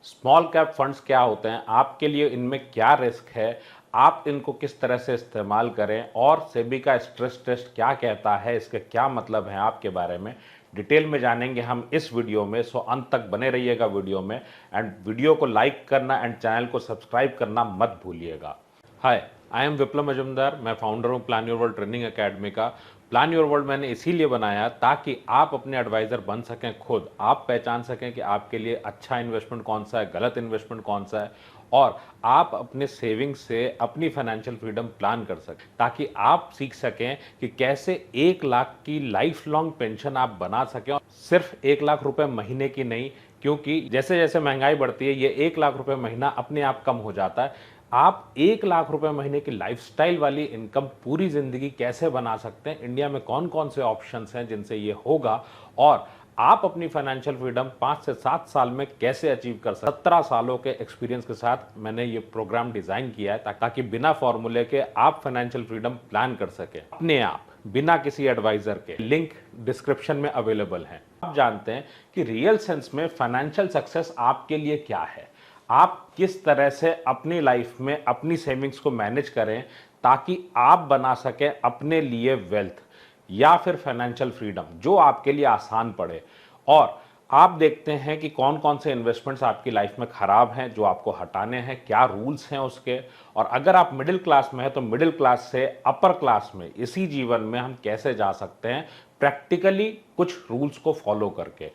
Small cap funds क्या होते हैं, आपके लिए इनमें क्या रिस्क है, आप इनको किस तरह से इस्तेमाल करें और सेबी का स्ट्रेस टेस्ट क्या कहता है, इसके क्या मतलब है आपके बारे में डिटेल में जानेंगे हम इस वीडियो में। सो अंत तक बने रहिएगा वीडियो में एंड वीडियो को लाइक करना एंड चैनल को सब्सक्राइब करना मत भूलिएगा। हाय, आई एम विप्लव मजुमदार। मैं फाउंडर हूँ plan your world training academy का। प्लान योर वर्ल्ड मैंने इसीलिए बनाया ताकि आप अपने एडवाइज़र बन सकें, खुद आप पहचान सकें कि आपके लिए अच्छा इन्वेस्टमेंट कौन सा है, गलत इन्वेस्टमेंट कौन सा है, और आप अपने सेविंग्स से अपनी फाइनेंशियल फ्रीडम प्लान कर सकें, ताकि आप सीख सकें कि कैसे 1 लाख की लाइफ लॉन्ग पेंशन आप बना सकें। सिर्फ 1 लाख रुपए महीने की नहीं, क्योंकि जैसे जैसे महंगाई बढ़ती है ये 1 लाख रुपए महीना अपने आप कम हो जाता है। आप 1 लाख रुपए महीने की लाइफस्टाइल वाली इनकम पूरी जिंदगी कैसे बना सकते हैं, इंडिया में कौन कौन से ऑप्शंस हैं जिनसे ये होगा, और आप अपनी फाइनेंशियल फ्रीडम 5 से 7 साल में कैसे अचीव कर सकते। 17 सालों के एक्सपीरियंस के साथ मैंने ये प्रोग्राम डिजाइन किया है ताकि बिना फॉर्मूले के आप फाइनेंशियल फ्रीडम प्लान कर सके अपने आप, बिना किसी एडवाइजर के। लिंक डिस्क्रिप्शन में अवेलेबल है। आप जानते हैं कि रियल सेंस में फाइनेंशियल सक्सेस आपके लिए क्या है, आप किस तरह से अपनी लाइफ में अपनी सेविंग्स को मैनेज करें ताकि आप बना सकें अपने लिए वेल्थ या फिर फाइनेंशियल फ्रीडम जो आपके लिए आसान पड़े। और आप देखते हैं कि कौन कौन से इन्वेस्टमेंट्स आपकी लाइफ में खराब हैं जो आपको हटाने हैं, क्या रूल्स हैं उसके। और अगर आप मिडिल क्लास में हैं तो मिडिल क्लास से अपर क्लास में इसी जीवन में हम कैसे जा सकते हैं प्रैक्टिकली कुछ रूल्स को फॉलो करके।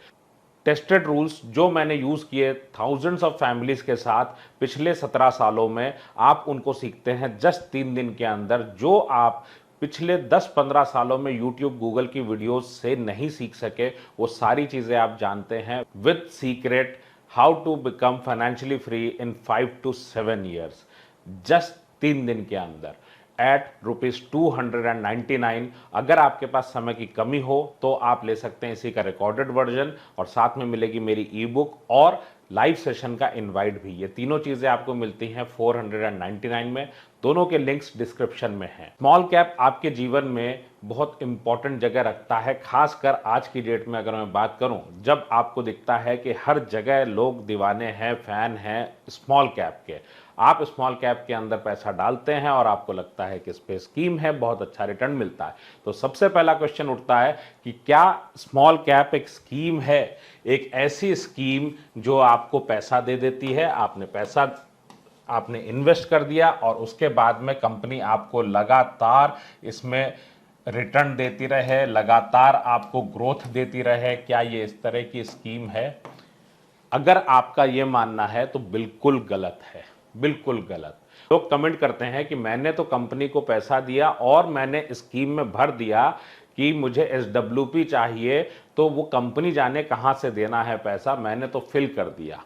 टेस्टेड रूल्स जो मैंने यूज़ किए थाउजेंड्स ऑफ फैमिलीज़ के साथ पिछले 17 सालों में, आप उनको सीखते हैं जस्ट 3 दिन के अंदर, जो आप पिछले 10-15 सालों में यूट्यूब गूगल की वीडियोस से नहीं सीख सके, वो सारी चीज़ें आप जानते हैं with secret how to become financially free in 5 to 7 years, just 3 दिन के अंदर एट ₹299। अगर आपके पास समय की कमी हो तो आप ले सकते हैं इसी का रिकॉर्डेड वर्जन, और साथ में मिलेगी मेरी ई बुक और लाइव सेशन का इनवाइट भी। ये तीनों चीज़ें आपको मिलती हैं 499 में। दोनों के लिंक्स डिस्क्रिप्शन में हैं। स्मॉल कैप आपके जीवन में बहुत इंपॉर्टेंट जगह रखता है, खासकर आज की डेट में अगर मैं बात करूं, जब आपको दिखता है कि हर जगह लोग दीवाने हैं, फैन हैं स्मॉल कैप के। आप स्मॉल कैप के अंदर पैसा डालते हैं और आपको लगता है कि इस पे स्कीम है, बहुत अच्छा रिटर्न मिलता है। तो सबसे पहला क्वेश्चन उठता है कि क्या स्मॉल कैप एक स्कीम है, एक ऐसी स्कीम जो आपको पैसा दे देती है, आपने इन्वेस्ट कर दिया और उसके बाद में कंपनी आपको लगातार इसमें रिटर्न देती रहे, लगातार आपको ग्रोथ देती रहे, क्या ये इस तरह की स्कीम है? अगर आपका ये मानना है तो बिल्कुल गलत है, बिल्कुल गलत। लोग कमेंट करते हैं कि मैंने तो कंपनी को पैसा दिया और मैंने स्कीम में भर दिया कि मुझे एसडब्ल्यूपी चाहिए, तो वो कंपनी जाने कहां से देना है पैसा, मैंने तो फिल कर दिया।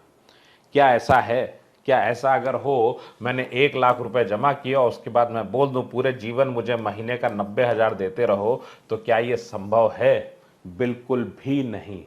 क्या ऐसा है? क्या ऐसा अगर हो, मैंने 1 लाख रुपए जमा किया और उसके बाद मैं बोल दूं पूरे जीवन मुझे महीने का 90,000 देते रहो, तो क्या ये संभव है? बिल्कुल भी नहीं,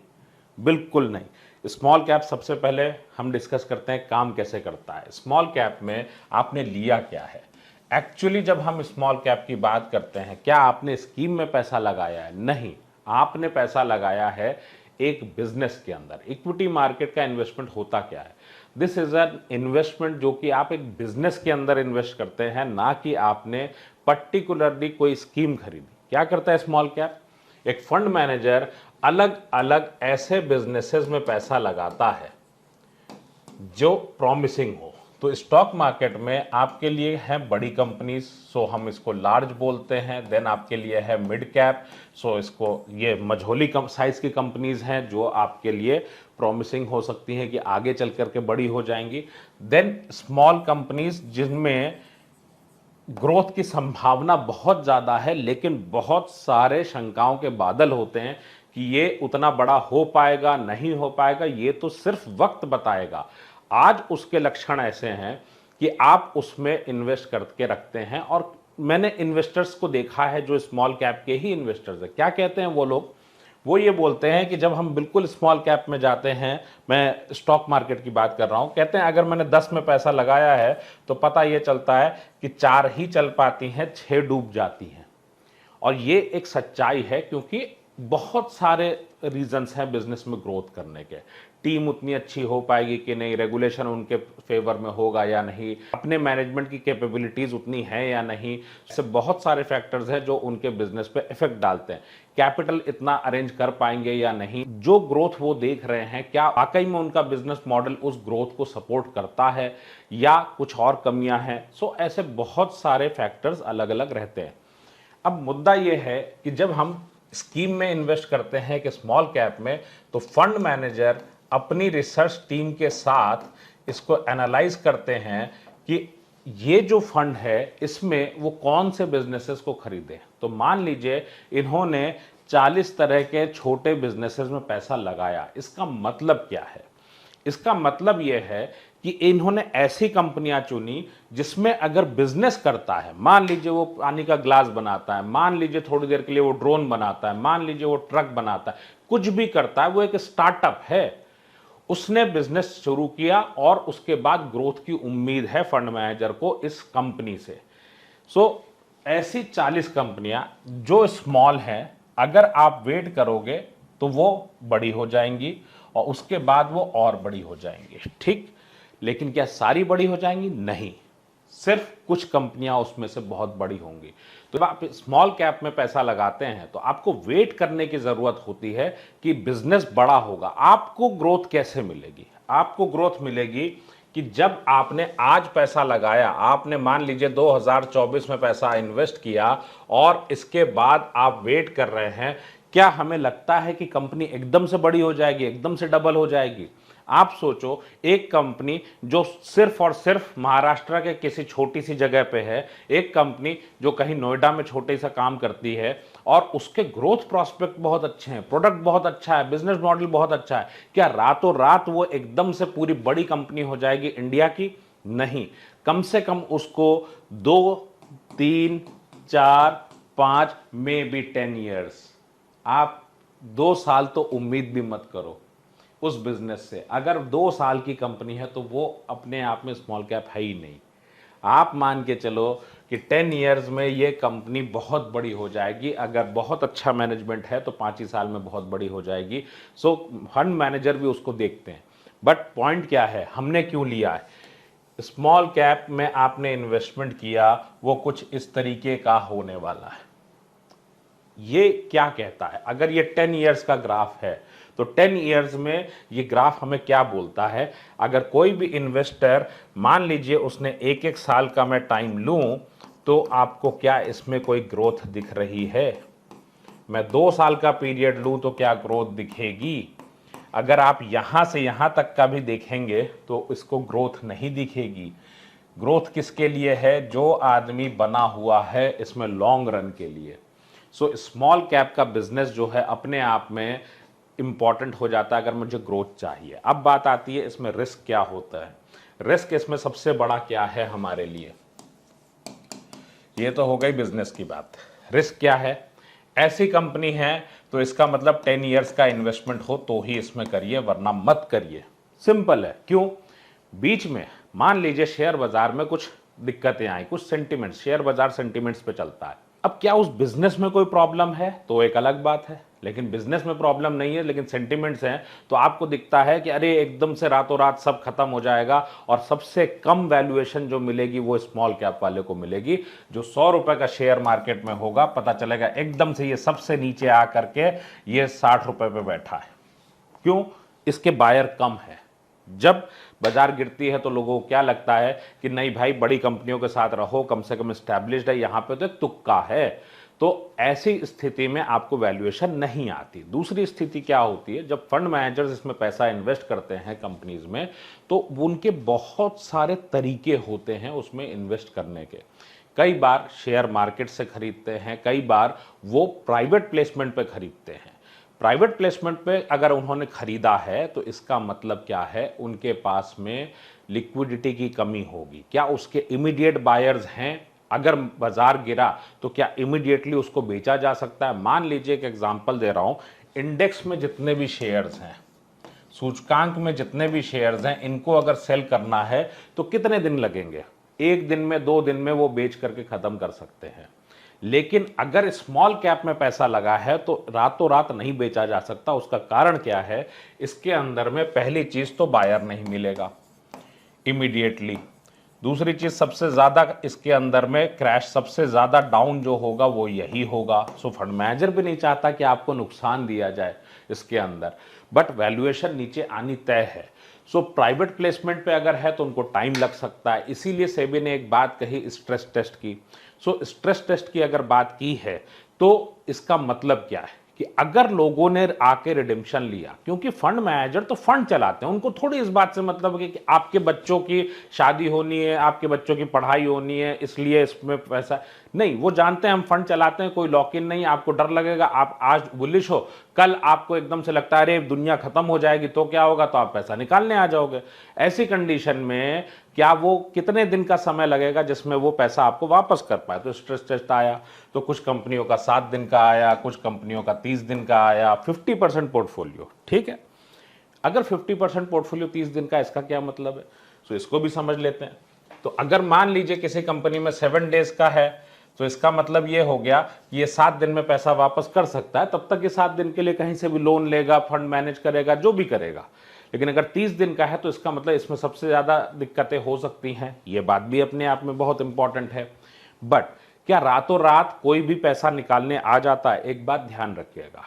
बिल्कुल नहीं। स्मॉल कैप सबसे पहले हम डिस्कस करते हैं काम कैसे करता है। स्मॉल कैप में आपने लिया क्या है? एक्चुअली जब हम स्मॉल कैप की बात करते हैं, क्या आपने स्कीम में पैसा लगाया है? नहीं, आपने पैसा लगाया है एक बिजनेस के अंदर। इक्विटी मार्केट का इन्वेस्टमेंट होता क्या है? दिस इज एन इन्वेस्टमेंट जो कि आप एक बिजनेस के अंदर इन्वेस्ट करते हैं, ना कि आपने पर्टिकुलरली कोई स्कीम खरीदी। क्या करता है स्मॉल कैप? एक फंड मैनेजर अलग अलग ऐसे बिजनेसेस में पैसा लगाता है जो प्रॉमिसिंग हो। तो स्टॉक मार्केट में आपके लिए है बड़ी कंपनीज, सो हम इसको लार्ज बोलते हैं। देन आपके लिए है मिड कैप, सो इसको ये मझोली साइज की कंपनीज हैं जो आपके लिए प्रॉमिसिंग हो सकती हैं कि आगे चल करके बड़ी हो जाएंगी। देन स्मॉल कंपनीज जिनमें ग्रोथ की संभावना बहुत ज़्यादा है लेकिन बहुत सारे शंकाओं के बादल होते हैं कि ये उतना बड़ा हो पाएगा, नहीं हो पाएगा, ये तो सिर्फ वक्त बताएगा। आज उसके लक्षण ऐसे हैं कि आप उसमें इन्वेस्ट करके रखते हैं। और मैंने इन्वेस्टर्स को देखा है जो स्मॉल कैप के ही इन्वेस्टर्स हैं। क्या कहते हैं वो लोग? वो ये बोलते हैं कि जब हम बिल्कुल स्मॉल कैप में जाते हैं, मैं स्टॉक मार्केट की बात कर रहा हूं, कहते हैं अगर मैंने 10 में पैसा लगाया है तो पता ये चलता है कि 4 ही चल पाती हैं, 6 डूब जाती हैं। और ये एक सच्चाई है, क्योंकि बहुत सारे रीजंस हैं बिजनेस में ग्रोथ करने के। टीम उतनी अच्छी हो पाएगी कि नहीं, रेगुलेशन उनके फेवर में होगा या नहीं, अपने मैनेजमेंट की कैपेबिलिटीज उतनी है या नहीं। ऐसे बहुत सारे फैक्टर्स हैं जो उनके बिजनेस पे इफेक्ट डालते हैं। कैपिटल इतना अरेंज कर पाएंगे या नहीं, जो ग्रोथ वो देख रहे हैं क्या वाकई में उनका बिजनेस मॉडल उस ग्रोथ को सपोर्ट करता है या कुछ और कमियां हैं। सो ऐसे बहुत सारे फैक्टर्स अलग अलग रहते हैं। अब मुद्दा यह है कि जब हम स्कीम में इन्वेस्ट करते हैं कि स्मॉल कैप में, तो फंड मैनेजर अपनी रिसर्च टीम के साथ इसको एनालाइज करते हैं कि ये जो फंड है इसमें वो कौन से बिजनेसेस को खरीदे। तो मान लीजिए इन्होंने 40 तरह के छोटे बिजनेसेस में पैसा लगाया। इसका मतलब क्या है? इसका मतलब यह है कि इन्होंने ऐसी कंपनियां चुनी जिसमें अगर बिजनेस करता है, मान लीजिए वो पानी का ग्लास बनाता है, मान लीजिए थोड़ी देर के लिए वो ड्रोन बनाता है, मान लीजिए वो ट्रक बनाता है, कुछ भी करता है, वो एक स्टार्टअप है। उसने बिजनेस शुरू किया और उसके बाद ग्रोथ की उम्मीद है फंड मैनेजर को इस कंपनी से। सो ऐसी 40 कंपनियां जो स्मॉल हैं, अगर आप वेट करोगे तो वो बड़ी हो जाएंगी और उसके बाद वो और बड़ी हो जाएंगी, ठीक। लेकिन क्या सारी बड़ी हो जाएंगी? नहीं, सिर्फ कुछ कंपनियां उसमें से बहुत बड़ी होंगी। तो जब आप स्मॉल कैप में पैसा लगाते हैं तो आपको वेट करने की जरूरत होती है कि बिजनेस बड़ा होगा। आपको ग्रोथ कैसे मिलेगी? आपको ग्रोथ मिलेगी कि जब आपने आज पैसा लगाया, आपने मान लीजिए 2024 में पैसा इन्वेस्ट किया और इसके बाद आप वेट कर रहे हैं, क्या हमें लगता है कि कंपनी एकदम से बड़ी हो जाएगी, एकदम से डबल हो जाएगी? आप सोचो, एक कंपनी जो सिर्फ और सिर्फ महाराष्ट्र के किसी छोटी सी जगह पे है, एक कंपनी जो कहीं नोएडा में छोटे सा काम करती है और उसके ग्रोथ प्रोस्पेक्ट बहुत अच्छे हैं, प्रोडक्ट बहुत अच्छा है, बिजनेस मॉडल बहुत अच्छा है, क्या रातों रात वो एकदम से पूरी बड़ी कंपनी हो जाएगी इंडिया की? नहीं, कम से कम उसको 2, 3, 4, 5 मे बी 10 ईयर्स, आप 2 साल तो उम्मीद भी मत करो उस बिजनेस से। अगर 2 साल की कंपनी है तो वो अपने आप में स्मॉल कैप है ही नहीं। आप मान के चलो कि 10 ईयर्स में ये कंपनी बहुत बड़ी हो जाएगी। अगर बहुत अच्छा मैनेजमेंट है तो 5 ही साल में बहुत बड़ी हो जाएगी। सो फंड मैनेजर भी उसको देखते हैं। बट पॉइंट क्या है, हमने क्यों लिया है? स्मॉल कैप में आपने इन्वेस्टमेंट किया, वो कुछ इस तरीके का होने वाला है। ये क्या कहता है? अगर ये 10 ईयर्स का ग्राफ है तो 10 ईयर्स में ये ग्राफ हमें क्या बोलता है? अगर कोई भी इन्वेस्टर, मान लीजिए उसने एक एक साल का मैं टाइम लूं, तो आपको क्या इसमें कोई ग्रोथ दिख रही है? मैं 2 साल का पीरियड लूं तो क्या ग्रोथ दिखेगी? अगर आप यहां से यहां तक का भी देखेंगे तो इसको ग्रोथ नहीं दिखेगी। ग्रोथ किसके लिए है? जो आदमी बना हुआ है इसमें लॉन्ग रन के लिए। सो स्मॉल कैप का बिजनेस जो है अपने आप में इंपॉर्टेंट हो जाता है अगर मुझे ग्रोथ चाहिए। अब बात आती है इसमें रिस्क क्या होता है। रिस्क इसमें सबसे बड़ा क्या है हमारे लिए? ये तो हो गई बिजनेस की बात। रिस्क क्या है? ऐसी कंपनी है तो इसका मतलब 10 ईयर्स का इन्वेस्टमेंट हो तो ही इसमें करिए, वरना मत करिए। सिंपल है। क्यों? बीच में मान लीजिए शेयर बाजार में कुछ दिक्कतें आई, कुछ सेंटिमेंट्स, शेयर बाजार सेंटिमेंट्स पे चलता है। अब क्या उस बिजनेस में कोई प्रॉब्लम है तो एक अलग बात है, लेकिन बिजनेस में प्रॉब्लम नहीं है लेकिन सेंटिमेंट्स हैं, तो आपको दिखता है कि अरे एकदम से रातों रात सब खत्म हो जाएगा और सबसे कम वैल्यूएशन जो मिलेगी वो स्मॉल कैप वाले को मिलेगी। जो 100 रुपए का शेयर मार्केट में होगा, पता चलेगा एकदम से ये सबसे नीचे आ करके ये 60 रुपए पे बैठा है। क्यों? इसके बायर कम है। जब बाजार गिरती है तो लोगों को क्या लगता है कि नहीं भाई, बड़ी कंपनियों के साथ रहो, कम से कम एस्टैब्लिश्ड है, यहां पे तो एक तुक्का है। तो ऐसी स्थिति में आपको वैल्यूएशन नहीं आती। दूसरी स्थिति क्या होती है? जब फंड मैनेजर्स इसमें पैसा इन्वेस्ट करते हैं कंपनीज में, तो उनके बहुत सारे तरीके होते हैं उसमें इन्वेस्ट करने के। कई बार शेयर मार्केट से खरीदते हैं, कई बार वो प्राइवेट प्लेसमेंट पे खरीदते हैं। प्राइवेट प्लेसमेंट पे अगर उन्होंने खरीदा है तो इसका मतलब क्या है? उनके पास में लिक्विडिटी की कमी होगी। क्या उसके इमीडिएट बायर्स हैं? अगर बाजार गिरा तो क्या इमीडिएटली उसको बेचा जा सकता है? मान लीजिए एक एग्जांपल दे रहा हूं, इंडेक्स में जितने भी शेयर्स हैं, सूचकांक में जितने भी शेयर्स हैं, इनको अगर सेल करना है तो कितने दिन लगेंगे? 1 दिन में, 2 दिन में वो बेच करके खत्म कर सकते हैं। लेकिन अगर स्मॉल कैप में पैसा लगा है तो रातों रात नहीं बेचा जा सकता। उसका कारण क्या है? इसके अंदर में पहली चीज तो बायर नहीं मिलेगा इमीडिएटली। दूसरी चीज सबसे ज्यादा इसके अंदर में क्रैश, सबसे ज्यादा डाउन जो होगा वो यही होगा। सो फंड मैनेजर भी नहीं चाहता कि आपको नुकसान दिया जाए इसके अंदर, बट वैल्यूएशन नीचे आनी तय है। सो प्राइवेट प्लेसमेंट पे अगर है तो उनको टाइम लग सकता है। इसीलिए सेबी ने एक बात कही, स्ट्रेस टेस्ट की। सो स्ट्रेस टेस्ट की अगर बात की है तो इसका मतलब क्या है कि अगर लोगों ने आके रिडेम्पशन लिया, क्योंकि फंड मैनेजर तो फंड चलाते हैं, उनको थोड़ी इस बात से मतलब है कि आपके बच्चों की शादी होनी है, आपके बच्चों की पढ़ाई होनी है, इसलिए इसमें पैसा नहीं। वो जानते हैं हम फंड चलाते हैं, कोई लॉक इन नहीं। आपको डर लगेगा, आप आज बुलिश हो, कल आपको एकदम से लगता है अरे दुनिया खत्म हो जाएगी तो क्या होगा, तो आप पैसा निकालने आ जाओगे। ऐसी कंडीशन में क्या वो कितने दिन का समय लगेगा जिसमें वो पैसा आपको वापस कर पाए? तो स्ट्रेस टेस्ट आया तो कुछ कंपनियों का 7 दिन का आया, कुछ कंपनियों का 30 दिन का आया। 50% पोर्टफोलियो, ठीक है। अगर 50% पोर्टफोलियो 30 दिन का, इसका क्या मतलब है? तो इसको भी समझ लेते हैं। तो अगर मान लीजिए किसी कंपनी में 7 डेज का है तो इसका मतलब ये हो गया कि ये 7 दिन में पैसा वापस कर सकता है। तब तक ये 7 दिन के लिए कहीं से भी लोन लेगा, फंड मैनेज करेगा, जो भी करेगा। लेकिन अगर 30 दिन का है तो इसका मतलब इसमें सबसे ज़्यादा दिक्कतें हो सकती हैं। ये बात भी अपने आप में बहुत इंपॉर्टेंट है। बट क्या रातों रात कोई भी पैसा निकालने आ जाता है? एक बात ध्यान रखिएगा,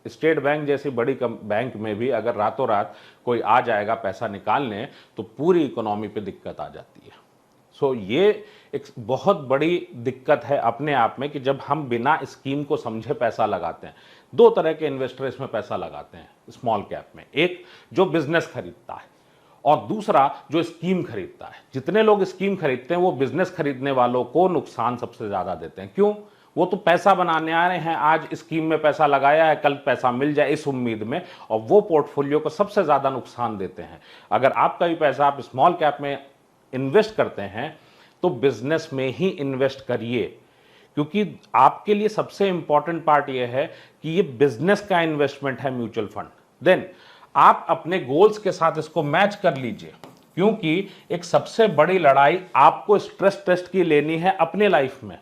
स्टेट बैंक जैसी बड़ी बैंक में भी अगर रातों रात कोई आ जाएगा पैसा निकालने तो पूरी इकोनॉमी पे दिक्कत आ जाती है। सो ये एक बहुत बड़ी दिक्कत है अपने आप में कि जब हम बिना स्कीम को समझे पैसा लगाते हैं। 2 तरह के इन्वेस्टर इसमें पैसा लगाते हैं स्मॉल कैप में, एक जो बिजनेस खरीदता है और दूसरा जो स्कीम खरीदता है। जितने लोग स्कीम खरीदते हैं वो बिजनेस खरीदने वालों को नुकसान सबसे ज़्यादा देते हैं। क्यों? वो तो पैसा बनाने आ रहे हैं, आज स्कीम में पैसा लगाया है, कल पैसा मिल जाए इस उम्मीद में, और वो पोर्टफोलियो को सबसे ज़्यादा नुकसान देते हैं। अगर आपका भी पैसा आप स्मॉल कैप में इन्वेस्ट करते हैं तो बिजनेस में ही इन्वेस्ट करिए, क्योंकि आपके लिए सबसे इंपॉर्टेंट पार्ट यह है कि ये बिजनेस का इन्वेस्टमेंट है म्यूचुअल फंड। देन आप अपने गोल्स के साथ इसको मैच कर लीजिए, क्योंकि एक सबसे बड़ी लड़ाई आपको स्ट्रेस टेस्ट की लेनी है अपने लाइफ में।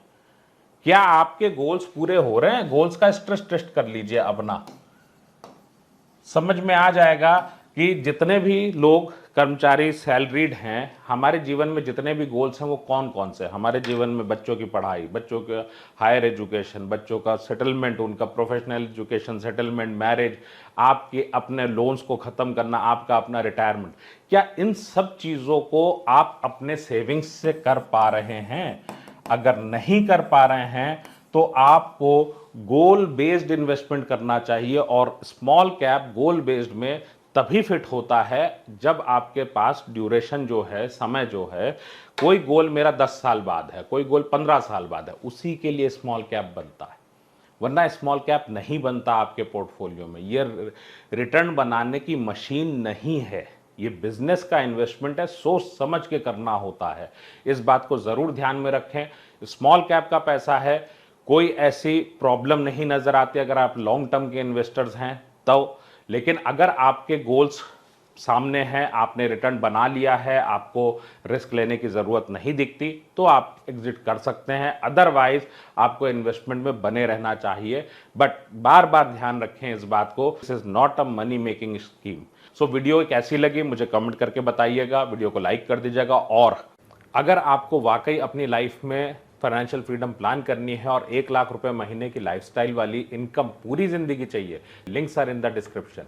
क्या आपके गोल्स पूरे हो रहे हैं? गोल्स का स्ट्रेस टेस्ट कर लीजिए अपना, समझ में आ जाएगा कि जितने भी लोग कर्मचारी सैलरीड हैं, हमारे जीवन में जितने भी गोल्स हैं वो कौन कौन से। हमारे जीवन में बच्चों की पढ़ाई, बच्चों का हायर एजुकेशन, बच्चों का सेटलमेंट, उनका प्रोफेशनल एजुकेशन, सेटलमेंट, मैरिज, आपके अपने लोन्स को ख़त्म करना, आपका अपना रिटायरमेंट। क्या इन सब चीज़ों को आप अपने सेविंग्स से कर पा रहे हैं? अगर नहीं कर पा रहे हैं तो आपको गोल बेस्ड इन्वेस्टमेंट करना चाहिए। और स्मॉल कैप गोल बेस्ड में तभी फिट होता है जब आपके पास ड्यूरेशन जो है, समय जो है, कोई गोल मेरा 10 साल बाद है, कोई गोल 15 साल बाद है, उसी के लिए स्मॉल कैप बनता है। वरना स्मॉल कैप नहीं बनता आपके पोर्टफोलियो में। ये रिटर्न बनाने की मशीन नहीं है, ये बिजनेस का इन्वेस्टमेंट है, सोच समझ के करना होता है। इस बात को ज़रूर ध्यान में रखें। स्मॉल कैप का पैसा है, कोई ऐसी प्रॉब्लम नहीं नज़र आती अगर आप लॉन्ग टर्म के इन्वेस्टर्स हैं तो। लेकिन अगर आपके गोल्स सामने हैं, आपने रिटर्न बना लिया है, आपको रिस्क लेने की ज़रूरत नहीं दिखती, तो आप एग्जिट कर सकते हैं। अदरवाइज आपको इन्वेस्टमेंट में बने रहना चाहिए। बट बार बार ध्यान रखें इस बात को, this is not a money making scheme. So video कैसी लगी मुझे कमेंट करके बताइएगा, वीडियो को लाइक कर दीजिएगा। और अगर आपको वाकई अपनी लाइफ में फाइनेंशियल फ्रीडम प्लान करनी है और 1 लाख रुपए महीने की लाइफस्टाइल वाली इनकम पूरी जिंदगी चाहिए, links are in the description.